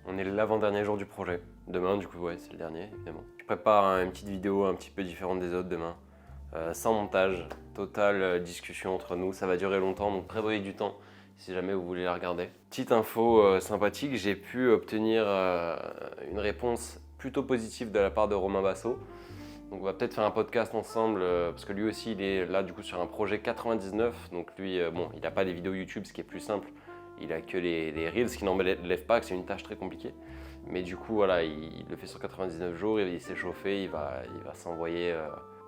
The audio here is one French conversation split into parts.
On est l'avant-dernier jour du projet. Demain, du coup, ouais, c'est le dernier, évidemment. Je prépare une petite vidéo un petit peu différente des autres demain. Sans montage, totale discussion entre nous. Ça va durer longtemps, donc prévoyez du temps si jamais vous voulez la regarder. Petite info sympathique, j'ai pu obtenir une réponse plutôt positive de la part de Romain Basso. Donc on va peut-être faire un podcast ensemble, parce que lui aussi il est là du coup sur un projet 99. Donc lui, bon, il n'a pas des vidéos YouTube, ce qui est plus simple. Il a que les Reels, ce qui n'enlève pas que c'est une tâche très compliquée. Mais du coup, voilà, il le fait sur 99 jours, il s'est chauffé, il va s'envoyer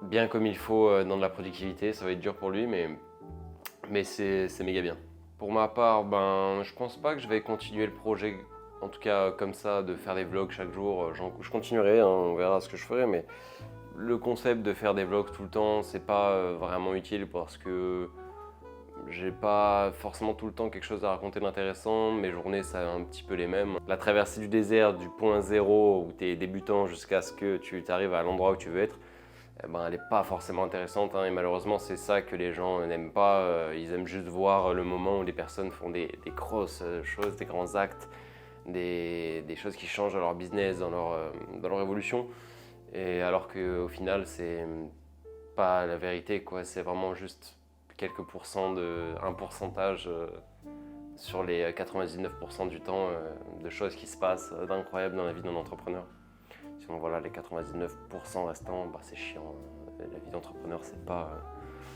bien comme il faut dans de la productivité. Ça va être dur pour lui, mais c'est méga bien. Pour ma part, ben, je pense pas que je vais continuer le projet, en tout cas comme ça, de faire des vlogs chaque jour. Je continuerai, hein, on verra ce que je ferai, mais le concept de faire des vlogs tout le temps, c'est pas vraiment utile parce que j'ai pas forcément tout le temps quelque chose à raconter d'intéressant. Mes journées, c'est un petit peu les mêmes. La traversée du désert du point zéro où tu es débutant jusqu'à ce que tu arrives à l'endroit où tu veux être, eh ben, elle n'est pas forcément intéressante, hein, et malheureusement c'est ça que les gens n'aiment pas. Ils aiment juste voir le moment où les personnes font des grosses choses, des grands actes, des choses qui changent dans leur business, dans leur évolution. Et alors qu'au final c'est pas la vérité, quoi. C'est vraiment juste quelques pourcents un pourcentage sur les 99% du temps de choses qui se passent d'incroyables dans la vie d'un entrepreneur. Sinon voilà, les 99% restants, bah, c'est chiant. La vie d'entrepreneur,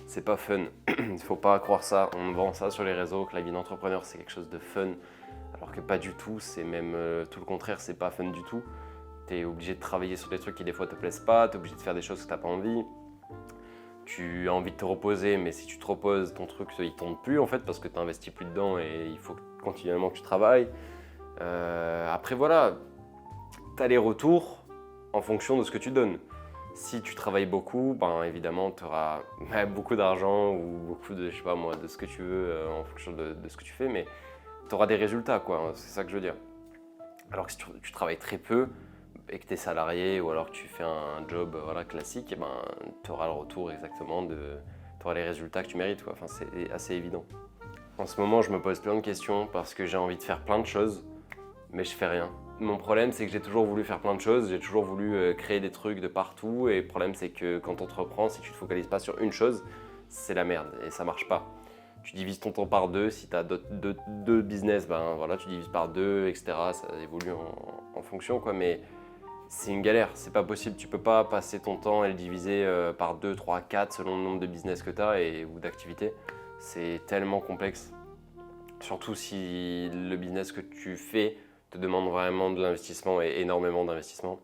c'est pas fun. Il faut pas croire ça. On vend ça sur les réseaux, que la vie d'entrepreneur c'est quelque chose de fun, alors que pas du tout. C'est même tout le contraire, c'est pas fun du tout. T'es obligé de travailler sur des trucs qui des fois te plaisent pas, t'es obligé de faire des choses que t'as pas envie. Tu as envie de te reposer, mais si tu te reposes, ton truc il tourne plus en fait parce que tu n'investis plus dedans et il faut continuellement que tu travailles. Après voilà, tu as les retours en fonction de ce que tu donnes. Si tu travailles beaucoup, ben évidemment tu auras beaucoup d'argent ou beaucoup de, je sais pas moi, de ce que tu veux en fonction de ce que tu fais, mais tu auras des résultats, quoi, c'est ça que je veux dire. Alors que si tu travailles très peu et que tu es salarié ou alors que tu fais un job voilà, classique, eh ben, tu auras le retour exactement tu auras les résultats que tu mérites, quoi. Enfin, c'est assez évident. En ce moment, je me pose plein de questions parce que j'ai envie de faire plein de choses, mais je fais rien. Mon problème, c'est que j'ai toujours voulu faire plein de choses, j'ai toujours voulu créer des trucs de partout, et le problème, c'est que quand tu entreprends, si tu te focalises pas sur une chose, c'est la merde et ça marche pas. Tu divises ton temps par deux, si tu as deux business, ben voilà, tu divises par deux, etc. Ça évolue en fonction, quoi, mais c'est une galère, c'est pas possible. Tu peux pas passer ton temps et le diviser par 2, 3, 4 selon le nombre de business que tu as ou d'activités. C'est tellement complexe. Surtout si le business que tu fais te demande vraiment de l'investissement et énormément d'investissement.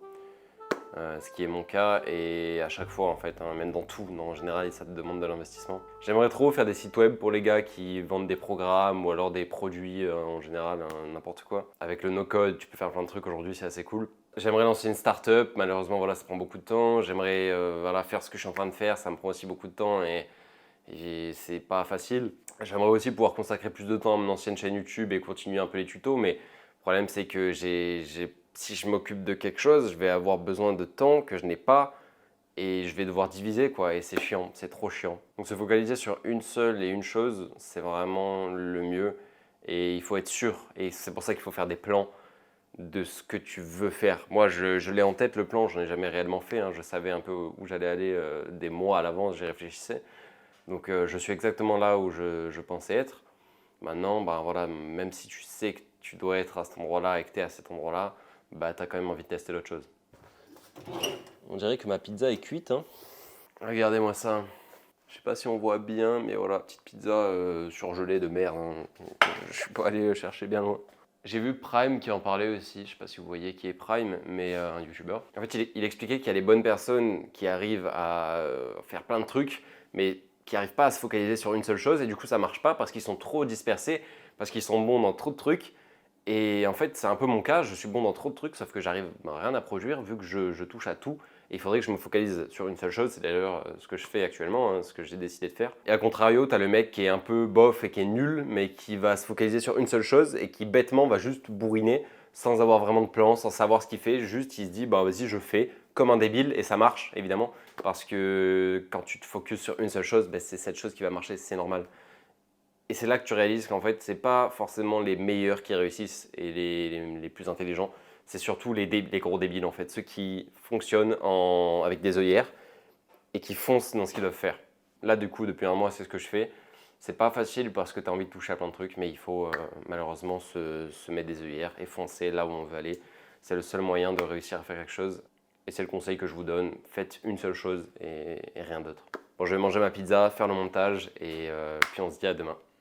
Ce qui est mon cas, et à chaque fois en fait, hein, même dans tout, en général ça te demande de l'investissement. J'aimerais trop faire des sites web pour les gars qui vendent des programmes ou alors des produits en général, hein, n'importe quoi. Avec le no-code, tu peux faire plein de trucs aujourd'hui, c'est assez cool. J'aimerais lancer une start-up, malheureusement voilà, ça prend beaucoup de temps. J'aimerais voilà, faire ce que je suis en train de faire, ça me prend aussi beaucoup de temps et c'est pas facile. J'aimerais aussi pouvoir consacrer plus de temps à mon ancienne chaîne YouTube et continuer un peu les tutos, mais le problème c'est que si je m'occupe de quelque chose, je vais avoir besoin de temps que je n'ai pas et je vais devoir diviser, quoi, et c'est chiant, c'est trop chiant. Donc se focaliser sur une seule et une chose, c'est vraiment le mieux et il faut être sûr, et c'est pour ça qu'il faut faire des plans de ce que tu veux faire. Moi, je l'ai en tête le plan, je n'en ai jamais réellement fait, hein. Je savais un peu où j'allais aller des mois à l'avance, j'y réfléchissais. Donc je suis exactement là où je pensais être. Maintenant, bah, voilà, même si tu sais que tu dois être à cet endroit-là et que tu es à cet endroit-là, bah, tu as quand même envie de tester l'autre chose. On dirait que ma pizza est cuite, hein. Regardez-moi ça. Je sais pas si on voit bien, mais voilà, petite pizza surgelée de merde, hein. Je suis pas allé chercher bien loin. J'ai vu Prime qui en parlait aussi, je sais pas si vous voyez qui est Prime, mais un YouTuber. En fait, il expliquait qu'il y a les bonnes personnes qui arrivent à faire plein de trucs, mais qui n'arrivent pas à se focaliser sur une seule chose, et du coup ça marche pas parce qu'ils sont trop dispersés, parce qu'ils sont bons dans trop de trucs. Et en fait, c'est un peu mon cas, je suis bon dans trop de trucs, sauf que j'arrive à rien à produire vu que je touche à tout. Et il faudrait que je me focalise sur une seule chose, c'est d'ailleurs ce que je fais actuellement, hein, ce que j'ai décidé de faire. Et à contrario, tu as le mec qui est un peu bof et qui est nul, mais qui va se focaliser sur une seule chose et qui bêtement va juste bourriner sans avoir vraiment de plan, sans savoir ce qu'il fait. Juste, il se dit, bah vas-y, je fais comme un débile, et ça marche évidemment, parce que quand tu te focuses sur une seule chose, bah, c'est cette chose qui va marcher, c'est normal. Et c'est là que tu réalises qu'en fait, c'est pas forcément les meilleurs qui réussissent et les plus intelligents. C'est surtout les gros débiles en fait, ceux qui fonctionnent avec des œillères et qui foncent dans ce qu'ils doivent faire. Là, du coup, depuis un mois, c'est ce que je fais. C'est pas facile parce que tu as envie de toucher à plein de trucs, mais il faut malheureusement se mettre des œillères et foncer là où on veut aller. C'est le seul moyen de réussir à faire quelque chose. Et c'est le conseil que je vous donne. Faites une seule chose et rien d'autre. Bon, je vais manger ma pizza, faire le montage et puis on se dit à demain.